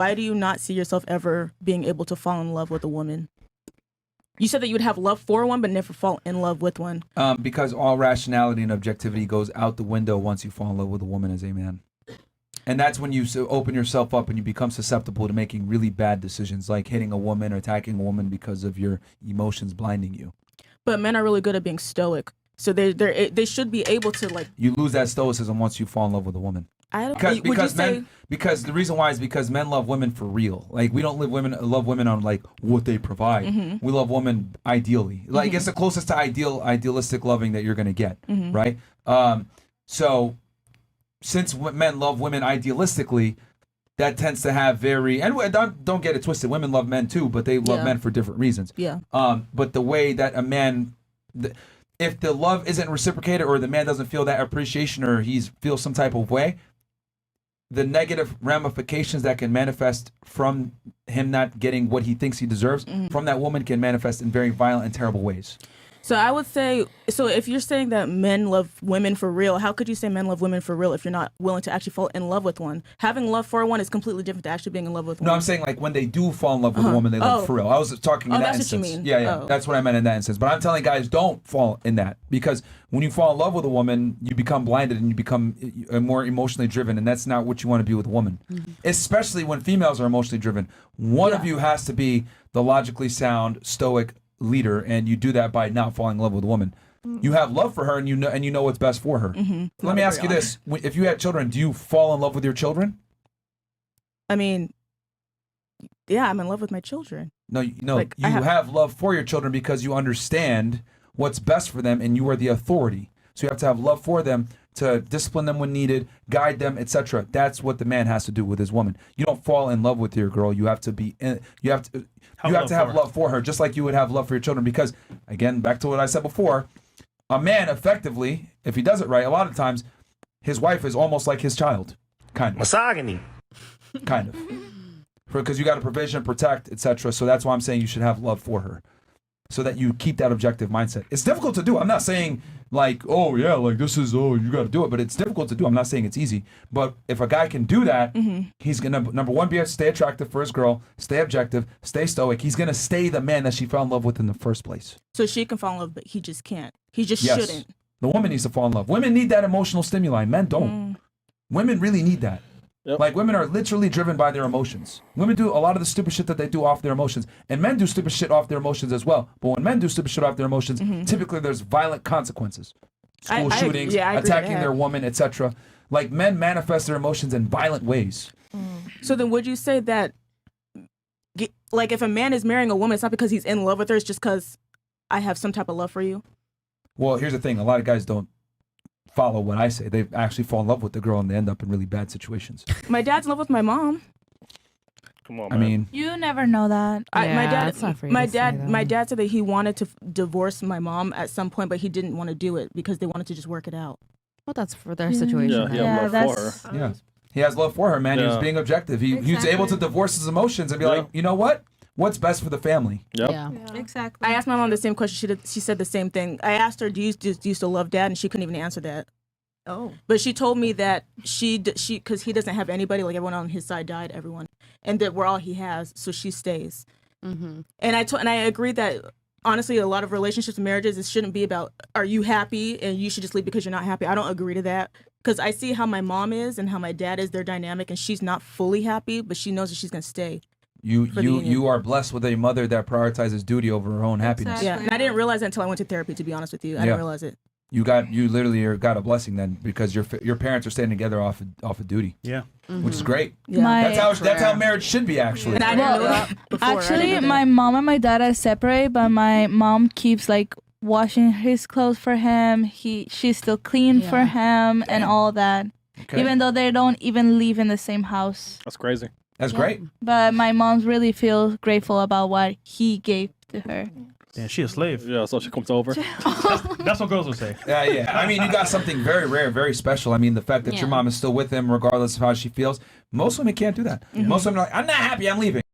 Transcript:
why do you not see yourself ever being able to fall in love with a woman? You said that you would have love for one, but never fall in love with one. Because all rationality and objectivity goes out the window once you fall in love with a woman as a man. And that's when you open yourself up and you become susceptible to making really bad decisions, like hitting a woman or attacking a woman because of your emotions blinding you. But men are really good at being stoic, so they should be able to like. You lose that stoicism once you fall in love with a woman. Because the reason why is because men love women for real. Like we don't love women on like what they provide. Mm-hmm. We love women ideally. Like mm-hmm. It's the closest to idealistic loving that you're gonna get, mm-hmm. right? So since men love women idealistically, that tends to have and don't get it twisted. Women love men too, but they love men for different reasons. Yeah. But the way that a man, if the love isn't reciprocated or the man doesn't feel that appreciation or he feels some type of way, the negative ramifications that can manifest from him not getting what he thinks he deserves mm-hmm. from that woman can manifest in very violent and terrible ways. So I would say, so if you're saying that men love women for real, how could you say men love women for real if you're not willing to actually fall in love with one? Having love for one is completely different to actually being in love with one. No, I'm saying like when they do fall in love with a woman, they love for real. I was talking in that instance. That's what you mean. Yeah. That's what I meant in that instance. But I'm telling guys, don't fall in that, because when you fall in love with a woman, you become blinded and you become more emotionally driven, and that's not what you want to be with a woman. Mm-hmm. Especially when females are emotionally driven. One of you has to be the logically sound, stoic leader, and you do that by not falling in love with a woman. You have love for her, and you know what's best for her. Mm-hmm. Let me ask you this: if you had children, do you fall in love with your children? I mean, yeah, I'm in love with my children. No, like, you have love for your children because you understand what's best for them, and you are the authority. So you have to have love for them to discipline them when needed, guide them, etc. That's what the man has to do with his woman. You don't fall in love with your girl. You have to have love for her, just like you would have love for your children. Because again, back to what I said before, a man effectively, if he does it right, a lot of times his wife is almost like his child, kind of. Misogyny. Kind of. Because you got to provision, protect, etc. So that's why I'm saying you should have love for her, so that you keep that objective mindset. It's difficult to do. I'm not saying like, oh yeah, like this is, oh, you got to do it, but it's difficult to do. I'm not saying it's easy, but if a guy can do that, mm-hmm. he's gonna, number one, be able to stay attractive for his girl, stay objective, stay stoic. He's gonna stay the man that she fell in love with in the first place. So she can fall in love, but he just can't. He just shouldn't. The woman needs to fall in love. Women need that emotional stimuli. Men don't. Women really need that. Yep. Like women are literally driven by their emotions. Women do a lot of the stupid shit that they do off their emotions, and men do stupid shit off their emotions as well. But when men do stupid shit off their emotions, mm-hmm. typically there's violent consequences, school shootings, attacking their woman, etc. Like men manifest their emotions in violent ways. So then, would you say that, like, if a man is marrying a woman, it's not because he's in love with her; it's just because I have some type of love for you? Well, here's the thing: a lot of guys don't follow what I say. They actually fall in love with the girl and they end up in really bad situations. My dad's in love with my mom. Come on, man. I mean, you never know that. My dad said that he wanted to divorce my mom at some point, but he didn't want to do it because they wanted to just work it out. Well, that's for their situation. Yeah, love for her. Yeah, he has love for her, man. He was being objective. He was able to divorce his emotions and be like, you know what? What's best for the family? Yep. Yeah, exactly. I asked my mom the same question. She said the same thing. I asked her, do you still love dad? And she couldn't even answer that. Oh. But she told me that she because he doesn't have anybody, like everyone on his side died, everyone, and that we're all he has, so she stays. Mm-hmm. And I agree that honestly, a lot of relationships and marriages, it shouldn't be about are you happy and you should just leave because you're not happy. I don't agree to that, because I see how my mom is and how my dad is. They're dynamic, and she's not fully happy, but she knows that she's gonna stay. You are blessed with a mother that prioritizes duty over her own happiness. Yeah, and I didn't realize that until I went to therapy, to be honest with you. I didn't realize it. You literally got a blessing then, because your parents are staying together off of duty. Yeah. Mm-hmm. Which is great. Yeah. That's how marriage should be, actually. And I didn't know that before. Actually, my mom and my dad are separate, but my mom keeps like washing his clothes for him. She's still clean for him and all that. Okay. Even though they don't even live in the same house. That's crazy. That's great. But my mom really feels grateful about what he gave to her. Yeah, she a slave. Yeah, so she comes over. That's what girls would say. Yeah. I mean, you got something very rare, very special. I mean, the fact that your mom is still with him, regardless of how she feels. Most women can't do that. Mm-hmm. Most women are like, I'm not happy, I'm leaving.